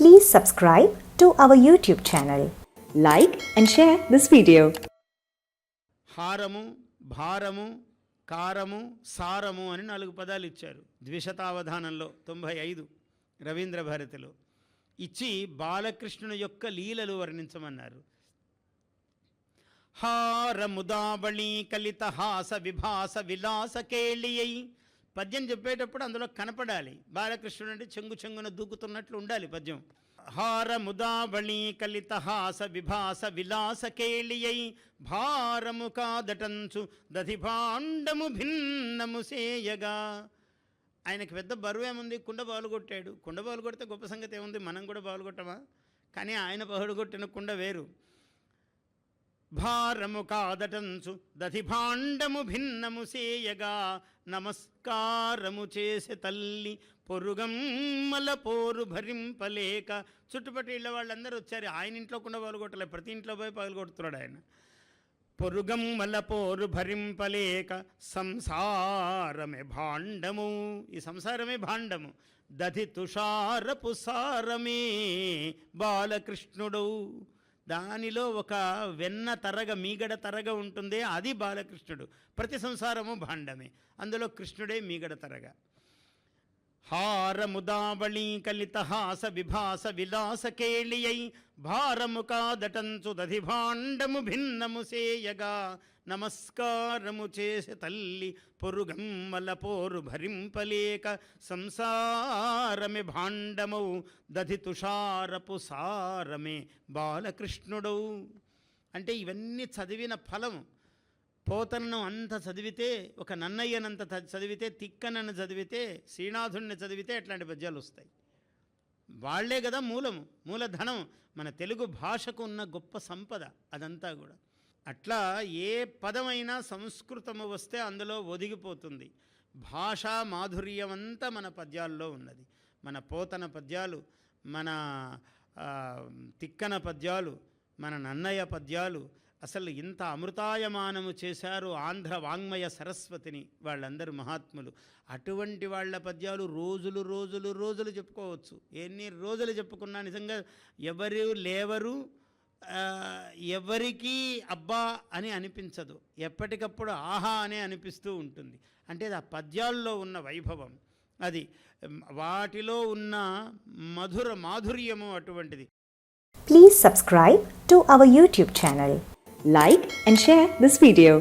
Please subscribe to our YouTube channel. Like and share this video. హారము, భారము, కారము, సారము అని 4 పదాలు ఇచ్చారు ద్విశతావధానంలో 95 రవీంద్ర భారతిలో ఇచ్చి బాలకృష్ణుని యొక్క లీలలు వర్ణించమన్నారు. హారముదావళి కలిత హాస విభాస విలాస కేళియై పద్యం చెప్పేటప్పుడు అందులో కనపడాలి. బాలకృష్ణుడు అంటే చెంగు చెంగున దూకుతున్నట్లు ఉండాలి పద్యం. హారముదావళి కలిత హాస విభాస విలాస కేళియై భారము కాదటంచు దధిభాండము భిన్నము సేయగా. ఆయనకి పెద్ద బరువేముంది, కుండ బాలు కొట్టాడు. కుండ బాలు కొడితే గొప్ప సంగతి ఏముంది, మనం కూడా బాలు కొట్టమా? కానీ ఆయన పహడు కొట్టిన కుండ వేరు. భారము కాదటంచు దధిభాండము భిన్నము సేయగా నమస్కారము చేసే తల్లి పొరుగమ్మల పోరు భరింపలేక. చుట్టుపక్కల ఇళ్ళ వాళ్ళందరూ వచ్చారు. ఆయన ఇంట్లో కుండ పగలు కొట్టలేదు, ప్రతి ఇంట్లో పోయి పగలు కొడుతున్నాడు ఆయన. పొరుగమ్మల పోరు భరింపలేక సంసారమే భాండము, ఈ సంసారమే భాండము. దధి తుషారపు సారమే బాలకృష్ణుడు. దానిలో ఒక వెన్న తరగ, మీగడ తరగ ఉంటుంది, అది బాలకృష్ణుడు. ప్రతి సంసారము భాండమే, అందులో కృష్ణుడే మీగడ తరగ. హారముదావళి కలిత హాస విభాస విలాస కేళియై భారము కాదటంచు దధిభాండము భిన్నము సేయగా నమస్కారము చేసే తల్లి పొరుగమ్మల పోరు భరింపలేక సంసారమే భాండమౌ దధి తుషారపు సారమే బాలకృష్ణుడు. అంటే ఇవన్నీ చదివిన ఫలము. పోతనను అంత చదివితే, ఒక నన్నయ్యనంత చదివితే, తిక్కనను చదివితే, శ్రీనాథుణ్ణి చదివితే ఎట్లాంటి పద్యాలు వస్తాయి. వాళ్లే కదా మూలము, మూలధనం. మన తెలుగు భాషకు ఉన్న గొప్ప సంపద అదంతా కూడా. అట్లా ఏ పదమైనా సంస్కృతము వస్తే అందులో ఒదిగిపోతుంది. భాషా మాధుర్యం అంతా మన పద్యాల్లో ఉన్నది. మన పోతన పద్యాలు, మన తిక్కన పద్యాలు, మన నన్నయ్య పద్యాలు అసలు ఇంత అమృతాయమానము చేశారు ఆంధ్ర వాంగ్మయ సరస్వతిని వాళ్ళందరూ మహాత్ములు. అటువంటి వాళ్ళ పద్యాలు రోజులు రోజులు రోజులు చెప్పుకోవచ్చు. ఎన్ని రోజులు చెప్పుకున్నా నిజంగా ఎవరు లేవరు, ఎవరికీ అబ్బా అని అనిపించదు. ఎప్పటికప్పుడు ఆహా అనే అనిపిస్తూ ఉంటుంది. అంటే ఆ పద్యాల్లో ఉన్న వైభవం, అది వాటిలో ఉన్న మాధుర్యము అటువంటిది. Please subscribe to our YouTube channel. Like and share this video.